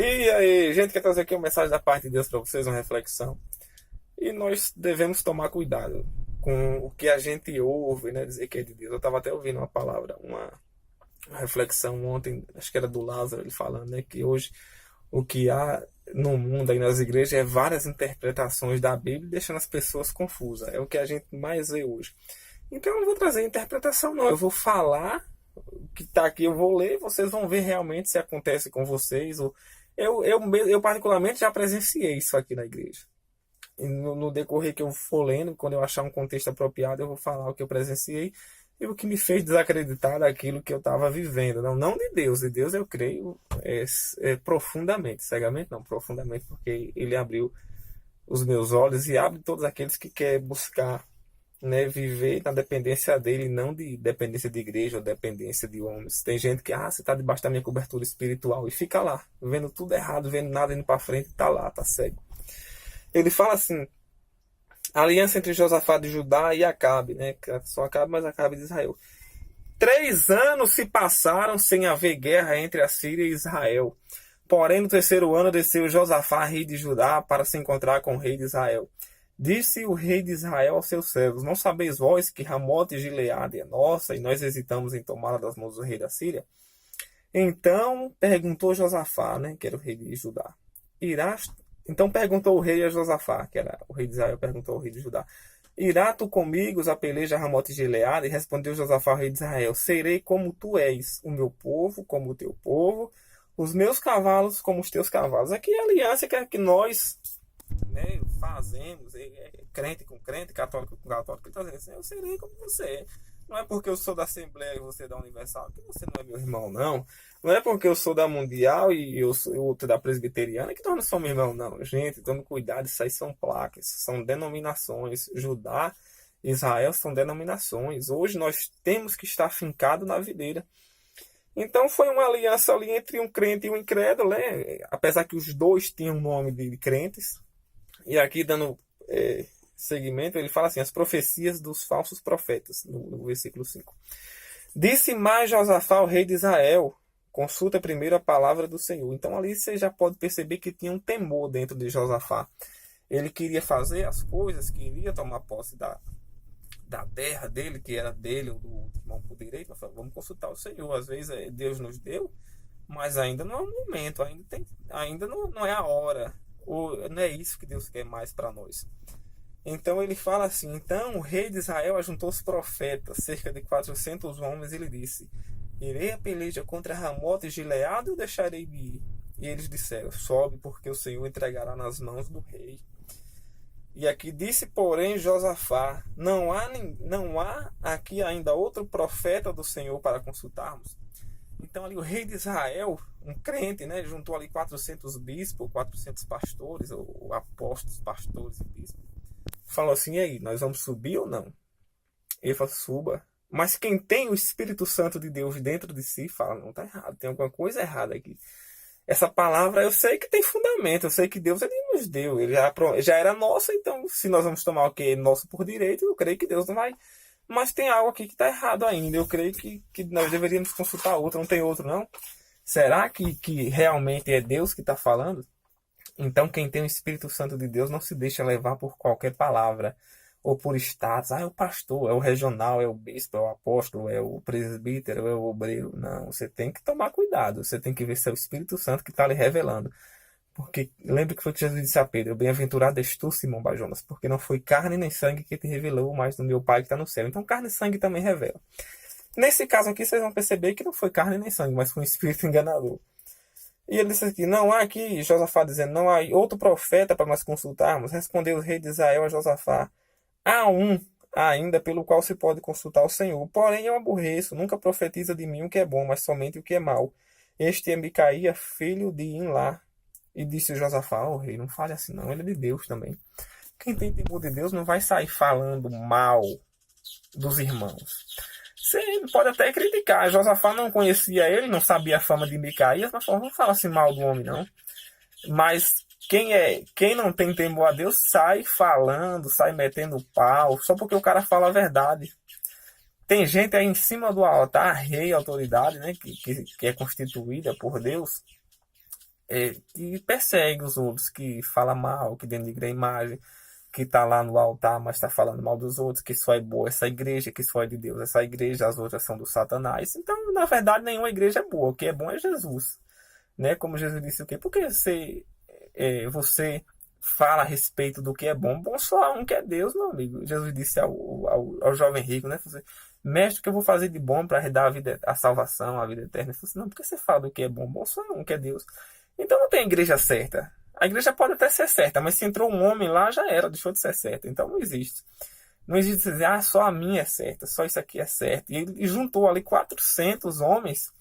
E aí, gente, quer trazer aqui uma mensagem da parte de Deus para vocês, uma reflexão. E nós devemos tomar cuidado com o que a gente ouve, né? Dizer que é de Deus. Eu estava até ouvindo uma palavra, uma reflexão ontem, acho que era do Lázaro, ele falando, né? Que hoje o que há no mundo, aí nas igrejas, é várias interpretações da Bíblia, deixando as pessoas confusas. É o que a gente mais vê hoje. Então eu não vou trazer interpretação, não. Eu vou falar o que está aqui, eu vou ler, vocês vão ver realmente se acontece com vocês. Eu particularmente já presenciei isso aqui na igreja. E no decorrer que eu for lendo, quando eu achar um contexto apropriado, eu vou falar o que eu presenciei e o que me fez desacreditar daquilo que eu estava vivendo. Não de Deus. De Deus eu creio profundamente. Cegamente não, profundamente, porque Ele abriu os meus olhos e abre todos aqueles que querem buscar, né, viver na dependência dele, não de dependência de igreja ou dependência de homens. Tem gente que, você está debaixo da minha cobertura espiritual e fica lá, vendo tudo errado, vendo nada indo para frente, tá lá, tá cego. Ele fala assim: a aliança entre Josafá de Judá e Acabe, né? Só Acabe, mas Acabe de Israel. 3 anos se passaram sem haver guerra entre a Síria e Israel. Porém, no terceiro ano desceu Josafá, rei de Judá, para se encontrar com o rei de Israel. Disse o rei de Israel aos seus servos: não sabeis vós que Ramote e Gileade é nossa, e nós hesitamos em tomá-la das mãos do rei da Síria? Então perguntou Josafá, né, que era o rei de Judá. Irás... Então perguntou o rei a Josafá, que era o rei de Israel, perguntou ao rei de Judá: irá tu comigo a peleja Ramote e Gileade? E respondeu Josafá ao rei de Israel: serei como tu és, o meu povo como o teu povo, os meus cavalos como os teus cavalos. Aqui é a aliança que nós, né, fazemos, crente com crente, católico com católico, ele está dizendo assim: eu serei como você. Não é porque eu sou da Assembleia e você é da Universal que você não é meu irmão, não. Não é porque eu sou da Mundial e eu sou outro da Presbiteriana que nós não somos irmão, não. Gente, tome cuidado, isso aí são placas, são denominações. Judá e Israel são denominações. Hoje nós temos que estar fincados na videira. Então foi uma aliança ali entre um crente e um incrédulo, né? Apesar que os dois tinham nome de crentes. E aqui dando seguimento, ele fala assim: as profecias dos falsos profetas, no versículo 5. Disse mais Josafá ao rei de Israel: consulta primeiro a palavra do Senhor. Então ali você já pode perceber que tinha um temor dentro de Josafá. Ele queria fazer as coisas, queria tomar posse da terra dele, que era dele, ou do irmão por direito. Mas falou: vamos consultar o Senhor. Às vezes Deus nos deu, mas ainda não é o momento, ainda não é a hora. Ou não é isso que Deus quer mais para nós. Então ele fala assim: então o rei de Israel ajuntou os profetas, cerca de 400 homens, e ele disse: irei a peleja contra Ramote e Gileade ou deixarei de ir? E eles disseram: sobe, porque o Senhor entregará nas mãos do rei. E aqui disse, porém, Josafá: não há aqui ainda outro profeta do Senhor para consultarmos? Então ali o rei de Israel, um crente, né, juntou ali 400 bispos, 400 pastores, ou apóstolos, pastores e bispos. Falou assim: e aí, nós vamos subir ou não? Ele falou: suba. Mas quem tem o Espírito Santo de Deus dentro de si fala: não, está errado, tem alguma coisa errada aqui. Essa palavra eu sei que tem fundamento, eu sei que Deus ele nos deu, ele já era nosso, então se nós vamos tomar o que é nosso por direito, eu creio que Deus não vai. Mas tem algo aqui que está errado ainda, eu creio que nós deveríamos consultar outro, não tem outro não? Será que realmente é Deus que está falando? Então quem tem o Espírito Santo de Deus não se deixa levar por qualquer palavra ou por status. É o pastor, é o regional, é o bispo, é o apóstolo, é o presbítero, é o obreiro. Não, você tem que tomar cuidado. Você tem que ver se é o Espírito Santo que está lhe revelando. Porque lembra que foi que Jesus disse a Pedro: bem-aventurado és tu, Simão Bajonas, porque não foi carne nem sangue que te revelou, mas do meu Pai que está no céu. Então carne e sangue também revela. Nesse caso aqui vocês vão perceber que não foi carne nem sangue, mas foi um espírito enganador. E ele disse aqui: não há aqui, Josafá dizendo, não há outro profeta para nós consultarmos. Respondeu o rei de Israel a Josafá: há um ainda pelo qual se pode consultar o Senhor. Porém eu aborreço, nunca profetiza de mim o que é bom, mas somente o que é mau. Este é Micaía, filho de Imlá. E disse Josafá: ó rei, não fale assim não, ele é de Deus também. Quem tem temor de Deus não vai sair falando mal dos irmãos. Você pode até criticar. Josafá não conhecia ele, não sabia a fama de Micaías, mas não fala assim mal do homem, não. Mas quem não tem temor a Deus sai falando, sai metendo pau, só porque o cara fala a verdade. Tem gente aí em cima do altar, rei, autoridade, né, que é constituída por Deus, que persegue os outros, que fala mal, que denigra a imagem, que está lá no altar, mas está falando mal dos outros, que só é boa essa igreja, que só é de Deus essa igreja, as outras são do Satanás. Então, na verdade, nenhuma igreja é boa. O que é bom é Jesus. Né? Como Jesus disse o quê? Porque você fala a respeito do que é bom. Bom só há um que é Deus, meu amigo. Jesus disse ao jovem rico, né? Você, mestre, o que eu vou fazer de bom para dar a vida, a salvação, a vida eterna? Ele falou assim, não, porque você fala do que é bom? Bom só há um que é Deus. Então não tem igreja certa. A igreja pode até ser certa, mas se entrou um homem lá, já era, deixou de ser certa. Então não existe. Não existe dizer, só a minha é certa, só isso aqui é certo. E ele juntou ali 400 homens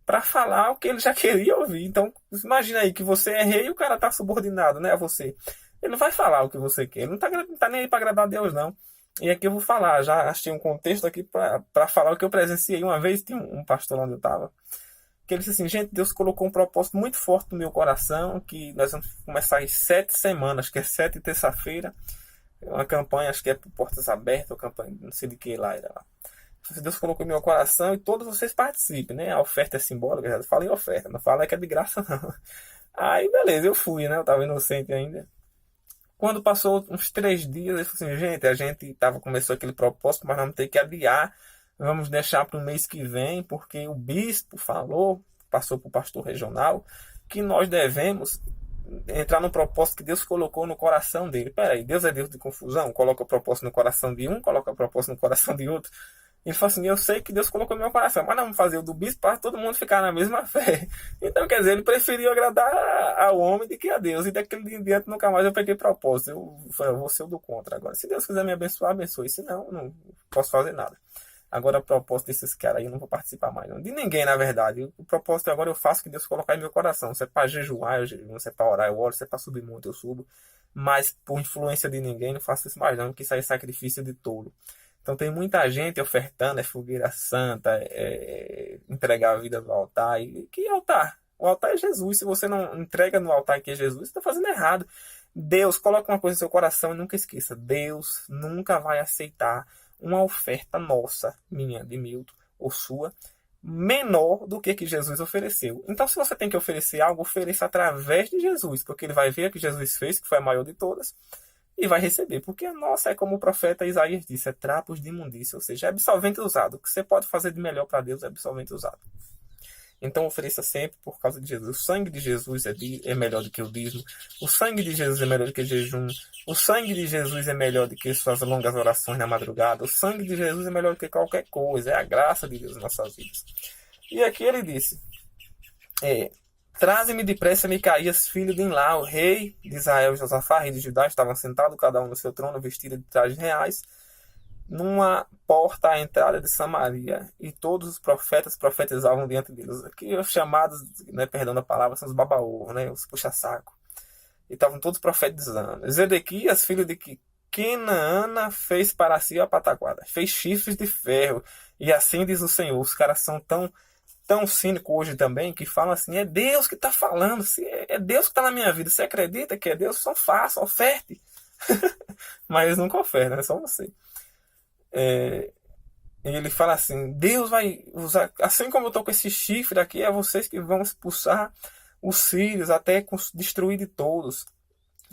para falar o que ele já queria ouvir. Então, imagina aí que você é rei e o cara está subordinado, né, a você. Ele não vai falar o que você quer, ele não tá nem aí para agradar a Deus, não. E aqui eu vou falar, já achei um contexto aqui para falar o que eu presenciei. Uma vez tinha um pastor lá onde eu estava, que ele disse assim, gente, Deus colocou um propósito muito forte no meu coração, que nós vamos começar em 7 semanas, que é 7 terça-feira, uma campanha, acho que é por Portas Abertas, ou campanha, não sei de que lá era lá. Deus colocou no meu coração e todos vocês participem, né? A oferta é simbólica, já falei oferta, não fala que é de graça, não. Aí, beleza, eu fui, né? Eu tava inocente ainda. Quando passou uns 3 dias, ele falou assim, gente, a gente começou aquele propósito, mas vamos ter que adiar, vamos deixar para o mês que vem, porque o bispo falou, passou para o pastor regional, que nós devemos entrar no propósito que Deus colocou no coração dele. Peraí, Deus é Deus de confusão? Coloca o propósito no coração de um, coloca o propósito no coração de outro. Ele falou assim, eu sei que Deus colocou no meu coração, mas não vamos fazer o do bispo para todo mundo ficar na mesma fé. Então, quer dizer, ele preferiu agradar ao homem do que a Deus. E daquele dia em diante nunca mais eu peguei propósito. Eu vou ser o do contra agora. Se Deus quiser me abençoar, abençoe. Se não, não posso fazer nada. Agora, a propósito desses caras aí, eu não vou participar mais. Não. De ninguém, na verdade. O propósito agora eu faço que Deus colocar em meu coração. Se é para jejuar, eu jejuo. Se é para orar, eu oro. Se é para subir muito, eu subo. Mas, por influência de ninguém, não faço isso mais não, porque isso aí é sacrifício de tolo. Então, tem muita gente ofertando, fogueira santa, entregar a vida no altar. E que altar? O altar é Jesus. Se você não entrega no altar que é Jesus, você está fazendo errado. Deus, coloca uma coisa no seu coração e nunca esqueça. Deus nunca vai aceitar uma oferta nossa, minha, de Milton, ou sua, menor do que Jesus ofereceu. Então, se você tem que oferecer algo, ofereça através de Jesus, porque ele vai ver o que Jesus fez, que foi a maior de todas, e vai receber. Porque a nossa é como o profeta Isaías disse, é trapos de imundícia, ou seja, é absolvente usado. O que você pode fazer de melhor para Deus é absolvente usado. Então ofereça sempre por causa de Jesus. O sangue de Jesus é melhor do que o dízimo. O sangue de Jesus é melhor do que jejum. O sangue de Jesus é melhor do que suas longas orações na madrugada. O sangue de Jesus é melhor do que qualquer coisa. É a graça de Deus em nossas vidas. E aqui ele disse, traze-me depressa Micaías, filho de Imlá, o rei de Israel e Josafá, rei de Judá, estavam sentados, cada um no seu trono, vestido de trajes reais, numa porta à entrada de Samaria, e todos os profetas profetizavam diante deles. Aqui os chamados, né, perdão da palavra, são os babaú, né, os puxa-saco. E estavam todos profetizando. Zedequias, filho de Kenaana, fez para si a pataquada, fez chifres de ferro, e assim diz o Senhor. Os caras são tão cínicos hoje também, que falam assim, é Deus que está falando, é Deus que está na minha vida, você acredita que é Deus? Só faça, oferte. Mas eles nunca ofertam, é só você. E ele fala assim, Deus vai usar, assim como eu estou com esse chifre aqui, é vocês que vão expulsar os sírios até destruir de todos.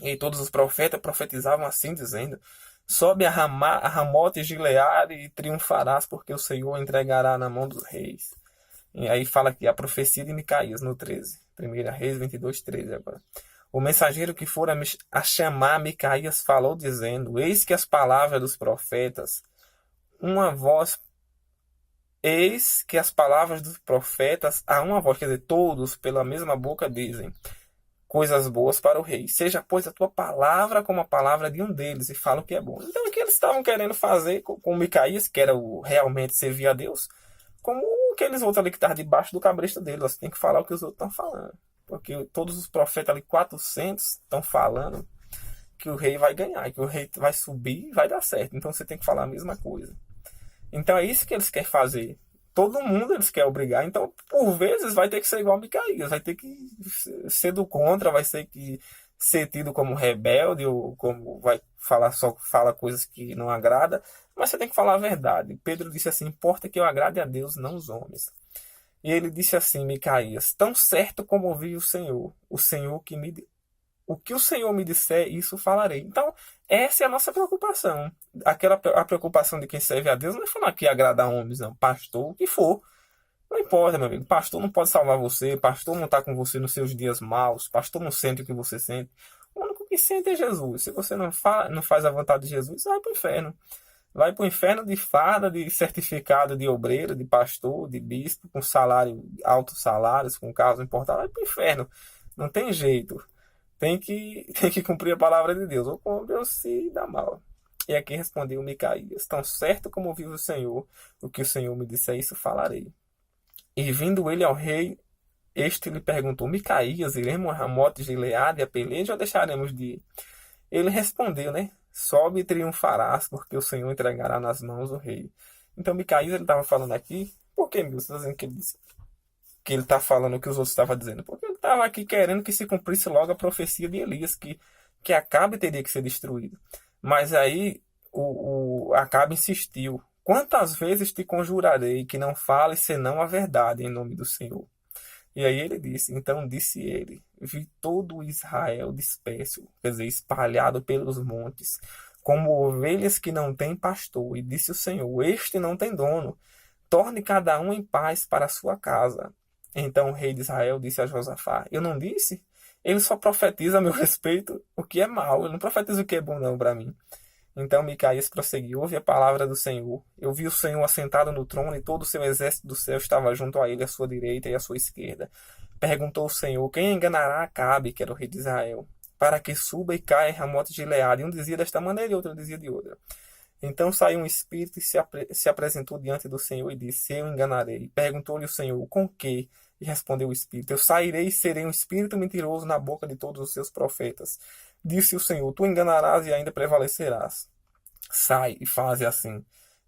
E todos os profetas profetizavam assim, dizendo, sobe a Ramote e Gileade e triunfarás, porque o Senhor entregará na mão dos reis. E aí fala aqui a profecia de Micaías no 13. 1 Reis 22, 13 agora. O mensageiro que for a chamar Micaías falou dizendo, eis que as palavras dos profetas, eis que as palavras dos profetas, a uma voz, quer dizer, todos pela mesma boca dizem, coisas boas para o rei. Seja, pois, a tua palavra como a palavra de um deles, e fala o que é bom. Então, o que eles estavam querendo fazer com Micaías, que era realmente servir a Deus, como aqueles outros ali que estavam debaixo do cabresto deles. Você tem que falar o que os outros estão falando. Porque todos os profetas ali, 400, estão falando que o rei vai ganhar, que o rei vai subir e vai dar certo. Então, você tem que falar a mesma coisa. Então, é isso que eles querem fazer. Todo mundo eles querem obrigar. Então, por vezes, vai ter que ser igual a Micaías. Vai ter que ser do contra, vai ter que ser tido como rebelde, ou como vai falar, só fala coisas que não agrada. Mas você tem que falar a verdade. Pedro disse assim, importa que eu agrade a Deus, não os homens. E ele disse assim, Micaías, tão certo como ouvi o Senhor o que o Senhor me disser, isso falarei. Então, essa é a nossa preocupação. A preocupação de quem serve a Deus não é falar que agradar homens, não. Pastor, o que for. Não importa, meu amigo. Pastor não pode salvar você. Pastor não está com você nos seus dias maus. Pastor não sente o que você sente. O único que sente é Jesus. Se você não faz a vontade de Jesus, vai para o inferno. Vai para o inferno de farda, de certificado de obreiro, de pastor, de bispo, com salário, altos salários, com carros importados. Vai para o inferno. Não tem jeito. Tem que cumprir a palavra de Deus. Ou cumpre ou se dá mal. E aqui respondeu Micaías: tão certo como vive o Senhor, o que o Senhor me disser, isso falarei. E vindo ele ao rei, este lhe perguntou: Micaías, iremos a Ramote de Gileade a peleja ou deixaremos de ir? Ele respondeu, né? Sobe e triunfarás, porque o Senhor entregará nas mãos o rei. Então Micaías, ele estava falando aqui, por que, meu? Você está dizendo que ele está falando o que os outros estavam dizendo? Porque ele estava aqui querendo que se cumprisse logo a profecia de Elias, que Acabe teria que ser destruído. Mas aí o Acabe insistiu: quantas vezes te conjurarei que não fales senão a verdade em nome do Senhor? E aí ele disse, então disse ele, vi todo Israel disperso, quer dizer, espalhado pelos montes, como ovelhas que não têm pastor. E disse o Senhor, este não tem dono, torne cada um em paz para a sua casa. Então o rei de Israel disse a Josafá, eu não disse? Ele só profetiza a meu respeito o que é mal, ele não profetiza o que é bom não para mim. Então Micaías prosseguiu, ouve a palavra do Senhor. Eu vi o Senhor assentado no trono e todo o seu exército do céu estava junto a ele, à sua direita e à sua esquerda. Perguntou o Senhor, quem enganará Acabe, que era o rei de Israel, para que suba e caia em Ramote de Gileade? E um dizia desta maneira e outro dizia de outra. Então saiu um espírito e se apresentou diante do Senhor e disse, eu enganarei. Perguntou-lhe o Senhor, com que? E respondeu o espírito, eu sairei e serei um espírito mentiroso na boca de todos os seus profetas. Disse o Senhor, tu enganarás e ainda prevalecerás. Sai e faze assim.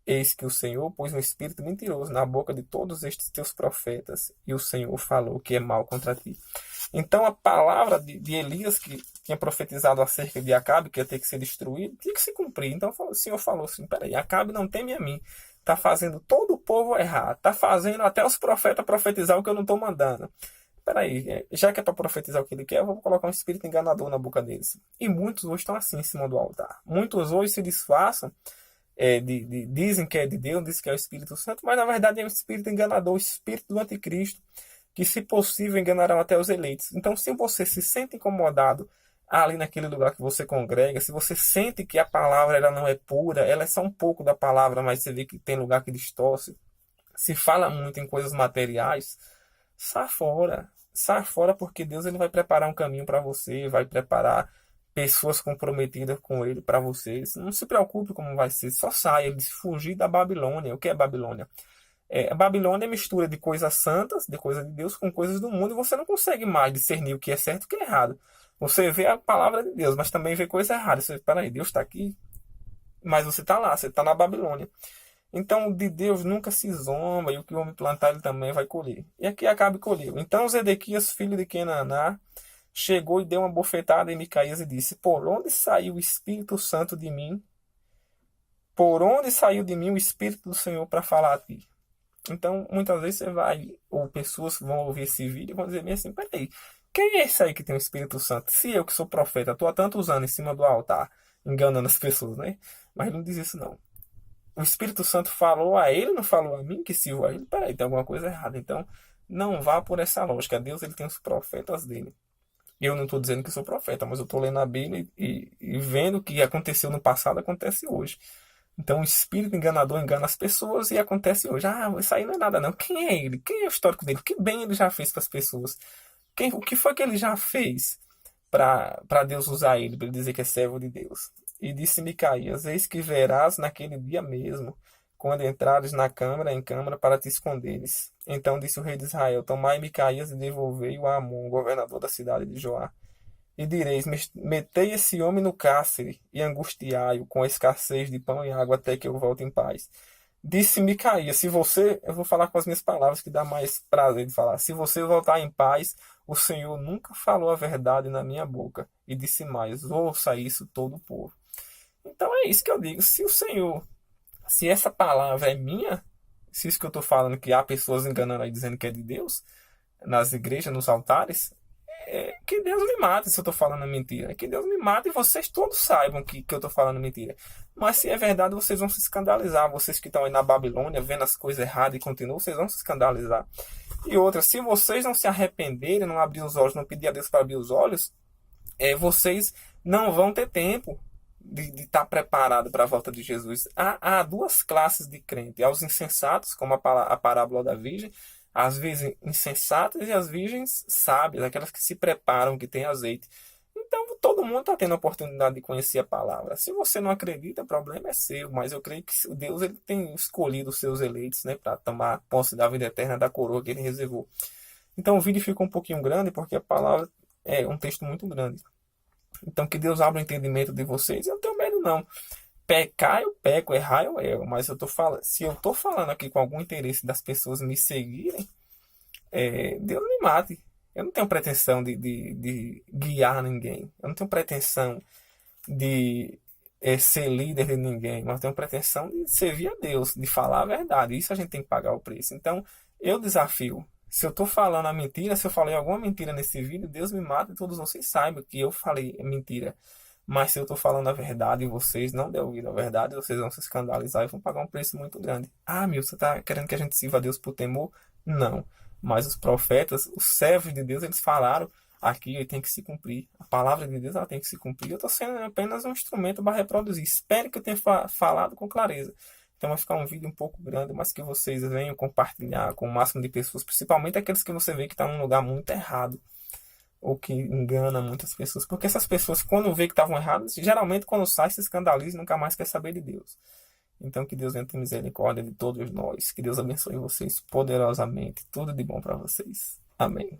Eis que o Senhor pôs um espírito mentiroso na boca de todos estes teus profetas, e o Senhor falou que é mal contra ti. Então a palavra de Elias, que tinha profetizado acerca de Acabe, que ia ter que ser destruído, tinha que se cumprir. Então o Senhor falou assim, peraí, Acabe não teme a mim. Está fazendo todo o povo errar. Está fazendo até os profetas profetizar o que eu não estou mandando. Peraí, já que é para profetizar o que ele quer, eu vou colocar um espírito enganador na boca deles. E muitos hoje estão assim em cima do altar. Muitos hoje se disfarçam, dizem que é de Deus, dizem que é o Espírito Santo, mas na verdade é um espírito enganador, o espírito do anticristo, que se possível enganarão até os eleitos. Então se você se sente incomodado ali naquele lugar que você congrega, se você sente que a palavra ela não é pura, ela é só um pouco da palavra, mas você vê que tem lugar que distorce, se fala muito em coisas materiais, sai fora. Sai fora porque Deus ele vai preparar um caminho para você, vai preparar pessoas comprometidas com ele para vocês. Não se preocupe como vai ser, só saia, ele fugir da Babilônia. O que é Babilônia? A Babilônia é mistura de coisas santas, de coisas de Deus, com coisas do mundo, e você não consegue mais discernir o que é certo e o que é errado. Você vê a palavra de Deus, mas também vê coisa errada. Você, peraí, Deus está aqui, mas você está lá, você está na Babilônia. Então, de Deus nunca se zomba, e o que o homem plantar, ele também vai colher. E aqui Acabe colheu. Então, Zedequias, filho de Kenaná, chegou e deu uma bofetada em Micaías e disse, por onde saiu o Espírito Santo de mim? Por onde saiu de mim o Espírito do Senhor para falar a ti? Então, muitas vezes você vai, ou pessoas vão ouvir esse vídeo e vão dizer bem assim, peraí, quem é esse aí que tem o Espírito Santo? Se eu que sou profeta, estou há tantos anos em cima do altar, enganando as pessoas, né? Mas ele não diz isso não. O Espírito Santo falou a ele, não falou a mim, que sirvo a ele. Peraí, tem alguma coisa errada. Então, não vá por essa lógica. Deus ele tem os profetas dele. Eu não estou dizendo que sou profeta, mas eu estou lendo a Bíblia e vendo o que aconteceu no passado, acontece hoje. Então, o espírito enganador engana as pessoas e acontece hoje. Ah, isso aí não é nada não. Quem é ele? Quem é o histórico dele? O que bem ele já fez para as pessoas? O que foi que ele já fez para Deus usar ele, para ele dizer que é servo de Deus? E disse Micaías, eis que verás naquele dia mesmo, quando entrares na câmara, em câmara, para te esconderes. Então disse o rei de Israel, tomai Micaías e devolvei-o a Amon, governador da cidade de Joá. E direis, metei esse homem no cárcere e angustiai-o com a escassez de pão e água até que eu volte em paz. Disse Micaías, se você, eu vou falar com as minhas palavras que dá mais prazer de falar, se você voltar em paz, o Senhor nunca falou a verdade na minha boca. E disse mais, ouça isso todo o povo. Então é isso que eu digo, se essa palavra é minha, Se isso que eu estou falando, que há pessoas enganando aí dizendo que é de Deus, nas igrejas, nos altares, que Deus me mate se eu estou falando mentira. Que Deus me mate e vocês todos saibam que eu estou falando mentira. Mas se é verdade, vocês vão se escandalizar. Vocês que estão aí na Babilônia, vendo as coisas erradas e continuam, vocês vão se escandalizar. E outra, se vocês não se arrependerem, não abrir os olhos, não pedir a Deus para abrir os olhos, vocês não vão ter tempo de estar preparado para a volta de Jesus. Há duas classes de crente. Há os insensatos, como a parábola da virgem, as virgens insensatas e as virgens sábias, aquelas que se preparam, que têm azeite. Então, todo mundo está tendo a oportunidade de conhecer a palavra. Se você não acredita, o problema é seu, mas eu creio que Deus ele tem escolhido os seus eleitos, né, para tomar posse da vida eterna, da coroa que ele reservou. Então, o vídeo ficou um pouquinho grande, porque a palavra é um texto muito grande. Então, que Deus abra o entendimento de vocês. Eu não tenho medo, não. Pecar eu peco, errar eu erro, mas se eu estou falando aqui com algum interesse das pessoas me seguirem, Deus me mate. Eu não tenho pretensão de guiar ninguém. Eu não tenho pretensão de ser líder de ninguém, mas eu tenho pretensão de servir a Deus, de falar a verdade. Isso a gente tem que pagar o preço. Então, eu desafio. Se eu estou falando a mentira, se eu falei alguma mentira nesse vídeo, Deus me mata e todos vocês saibam que eu falei mentira. Mas se eu estou falando a verdade e vocês não der ouvido à verdade, vocês vão se escandalizar e vão pagar um preço muito grande. Ah, meu, você está querendo que a gente sirva a Deus por temor? Não. Mas os profetas, os servos de Deus, eles falaram aqui e tem que se cumprir. A palavra de Deus ela tem que se cumprir. Eu estou sendo apenas um instrumento para reproduzir. Espero que eu tenha falado com clareza. Então vai ficar um vídeo um pouco grande, mas que vocês venham compartilhar com o máximo de pessoas, principalmente aqueles que você vê que estão num lugar muito errado ou que engana muitas pessoas. Porque essas pessoas, quando vê que estavam erradas, geralmente quando sai se escandaliza e nunca mais quer saber de Deus. Então que Deus entre misericórdia de todos nós. Que Deus abençoe vocês poderosamente. Tudo de bom para vocês. Amém.